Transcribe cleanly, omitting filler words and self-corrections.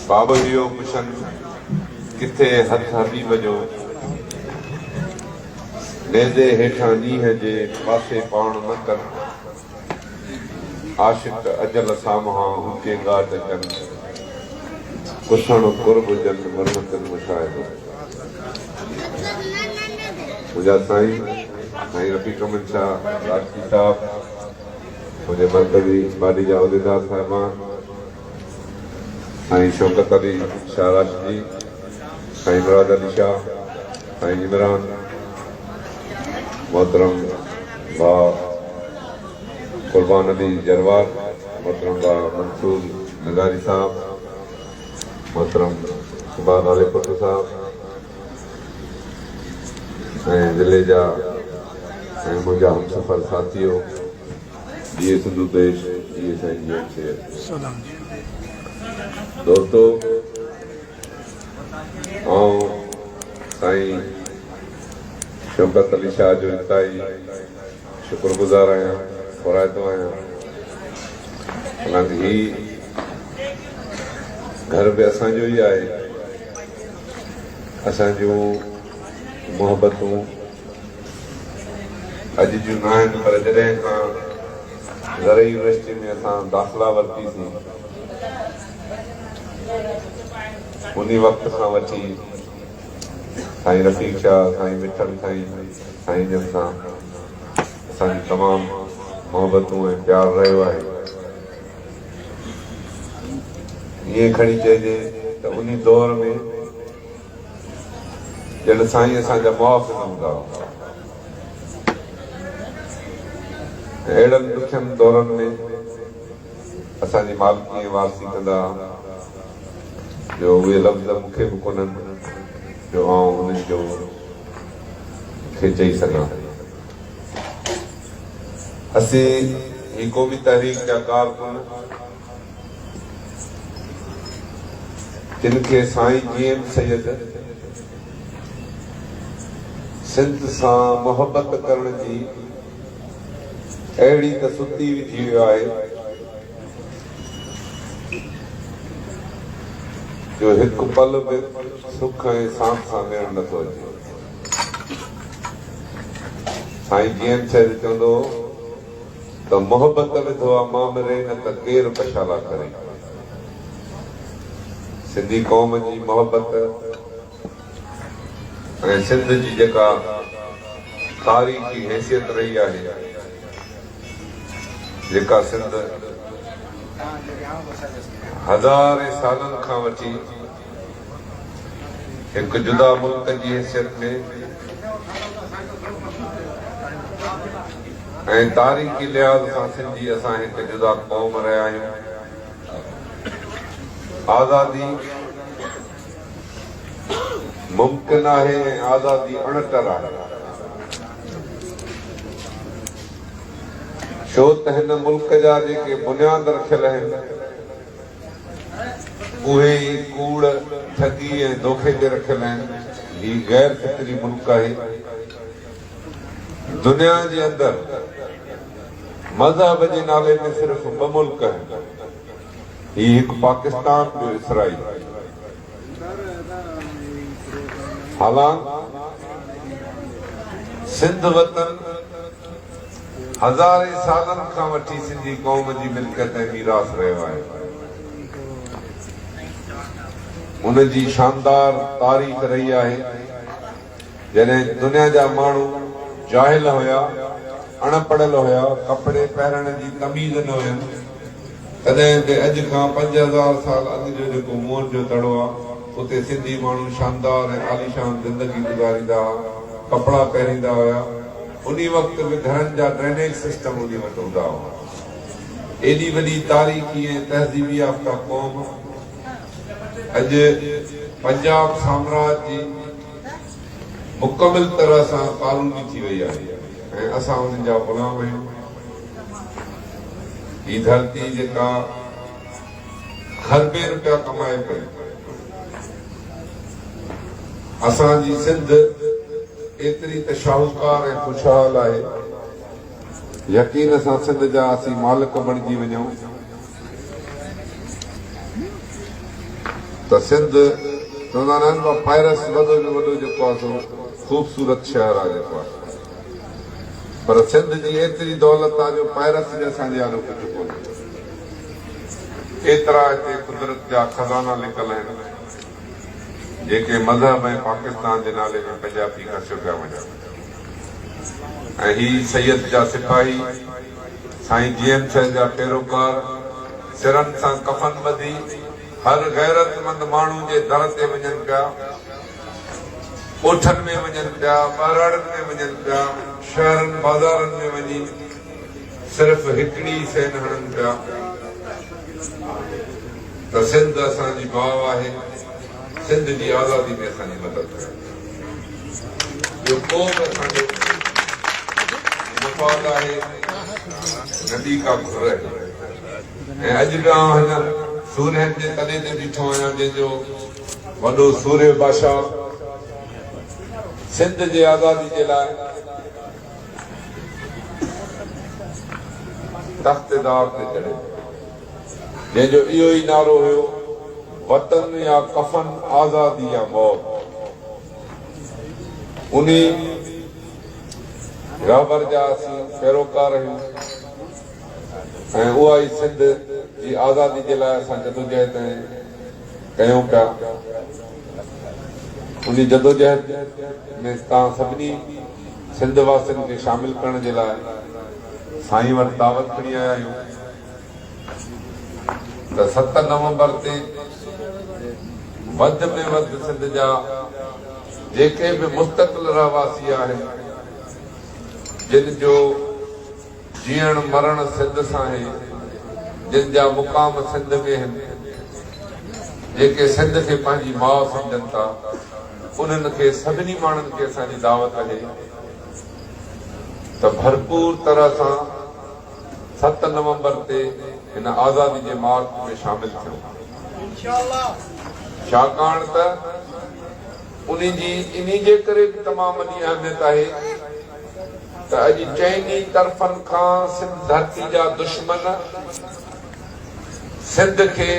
बाबरियो पुछन किथे हथ हबीब जो नेज़े हेठां नीह जे पासे पाण न कर आशिक अजल सामहा ऊंचे गाद कन कुसण कुर्ब जन मरमतन मुशाहिद मुझा साईं साईं रफ़ीक अहमद शाह राजकी साहब मुझे मरकज़ी बाडी जा उहदेदार साहिबान साईं शौकत अली शाह राशदी साईं मुराद अली शाह साईं इमरान मोहतरम बा कुर्बान अली जरवार मोहतरम बा मंसूर नगारी साहब मोहतरम सुभान आले पुट साहब ज़िले जा मुंहिंजा हमसफ़र साथियों ये सिंधु देश ये साईं जी दोस्तों साईं शौकत अली शाह जो इंतहाई शुक्रगुज़ार आहियां फ़राइतो आहियां हालांकि ही घर बि असांजो ई आहे असांजूं मोहबतूं अॼु जूं न आहिनि पर जॾहिं खां ज़रई यूनिवर्सिटी में असां दाख़िला वरितीसीं उन वक़्त खां वठी साईं रफ़ीक शाह साईं मिठल साईं जन सां असांजी तमामु मोहबतूं ऐं प्यारु रहियो आहे ईअं खणी चइजे त उन दौर में जॾहिं साईं असांजा मुआफ़िक़ हूंदा हुआ अहिड़नि ॾुखियनि दौरनि में असांजी मालिकीअ वारसी कंदा जो उहे लफ़्ज़ मूंखे बि कोन्हनि जो आउं उन्हनि जो खे चई सघां असीं ही क़ौमी तहरीक जा कारकुन जिन खे साईं जीएम सैयद सिंध सां मोहबत करण जी अहिड़ी त सुती विधी वियो आहे जो हिकु पल बि सुख ऐं सांस सां वेहण नथो अचे साईं जीअं शहर चवंदो त मोहबत विधो आहे मामरे न त केरु पशाला करे सिंधी क़ौम जी मोहबत ऐं सिंध जी जेका तारीख़ी हैसियत रही आहे जेका सिंध हज़ारे सालनि खां वठी हिकु जुदा मुल्क जी हैसियत में ऐं तारीख़ी लिहाज़ सां सिंधी असां हिकु जुदा क़ौम रहिया आहियूं आज़ादी मुमकिन आहे ऐं आज़ादी अणटर आहे छो त हिन मुल्क जा जेके बुनियाद रखियल आहिनि उहे ई कूड़ ठगी ऐं धोखे ते रखियल आहिनि ही गैर फितरी मुल्क आहे दुनिया जे अंदरि मज़हब जे नाले में सिर्फ़ ॿ मुल्क आहिनि ही हिकु पाकिस्तान ॿियो इसराइल हालांकि सिंध वतन हज़ारे सालनि खां वठी सिंधी क़ौम जी मिल्कियत ऐं मीरास रहियो आहे उन जी शानदार तारीख़ रही आहे जॾहिं दुनिया जा माण्हू जाहिल हुया अणपढ़ियल हुया कपिड़े पहिरण जी तमीज़ न हुयनि तॾहिं बि अॼु खां 5000 साल अॻु जो जेको मोहन जो तड़ो आहे उते सिंधी माण्हू शानदार ऐं आलीशान ज़िंदगी गुज़ारींदा हुआ कपिड़ा पहिरींदा हुया उन वक़्त में घरनि जा ड्रेनेज सिस्टम उन वटि हूंदा हुआ एॾी वॾी तारीख़ी ऐं तहज़ीबी याफ़्ता क़ौम अॼु पंजाब साम्राज्य जी मुकमिल तरह सां कानूनी थी वई आहे ऐं असां उन्हनि जा ग़ुलाम आहियूं ही धरती जेका खरबे रुपया कमाए पई असांजी सिंध एतिरी त शाहूकार ऐं खुशहाल आहे यकीन सां सिंध जा असीं मालिक बणिजी वञूं त सिंध चवंदा आहिनि पायरस वॾो में वॾो जेको आहे सो ख़ूबसूरत शहर आहे जेको आहे, पर सिंध जी एतिरी दौलत आहे जो पायरस जे असांजे आलो कुझु कोन्हे। एतिरा हिते कुदरत जा खज़ाना लिकल आहिनि जेके मज़हब ऐं पाकिस्तान जे नाले में पंजाबी खर्च पिया वञनि। ऐं ही सैयद जा सिपाही साईं जीएम साहिब जा पैरोकार सिरनि सां कफन ॿधी हर गैरतमंद माण्हू जे दर ते वञनि पिया, कोठनि में वञनि पिया, ॿारड़नि में वञनि पिया, शहरनि बाज़ारनि में वञी सिर्फ़ हिकिड़ी सेन हणनि पिया त सिंध असांजी भाउ आहे, सिंध जी आज़ादी में असांजी मदद करे। इहो को बि असांजो मुफ़ाद आहे नदी का घुर आहे। ऐं अॼु बि आउं हिन सूर्यनि जे तले ते बीठो आहियां जंहिंजो वॾो सूर्य बादशाह सिंध जे आज़ादी जे लाइ तख्तेदार ते चढ़े, जंहिंजो इहो ई नारो हुयो वतन या कफन, आज़ादी या मौत। उन राबर जा असीं पैरोकार आहियूं ऐं उहा ई सिंध जी आज़ादी जे लाइ असां जदोजहद कयूं पिया। उन जदोजहद में तव्हां सभिनी सिंध वासियुनि खे शामिल करण जे लाइ साईं वटि दावत खणी आया आहियूं त 7 नवंबर ते वधि में वधि सिंध जा जेके बि मुस्तक़िल रहवासी आहिनि, जिन जो जीअण मरण सिंध सां आहे, जिन जा मुक़ाम सिंध में आहिनि, जेके सिंध खे पंहिंजी माउ सम्झनि था, उन्हनि खे सभिनी माण्हुनि खे असांजी दावत आहे त भरपूर तरह सां 7 नवंबर ते हिन आज़ादी जे मार्च में शामिल थियूं। छाकाणि त इन्ही जे करे बि तमामु वॾी अहमियत आहे त अॼु चइनी तरफ़नि खां सिंध धरती जा दुश्मन सिंध खे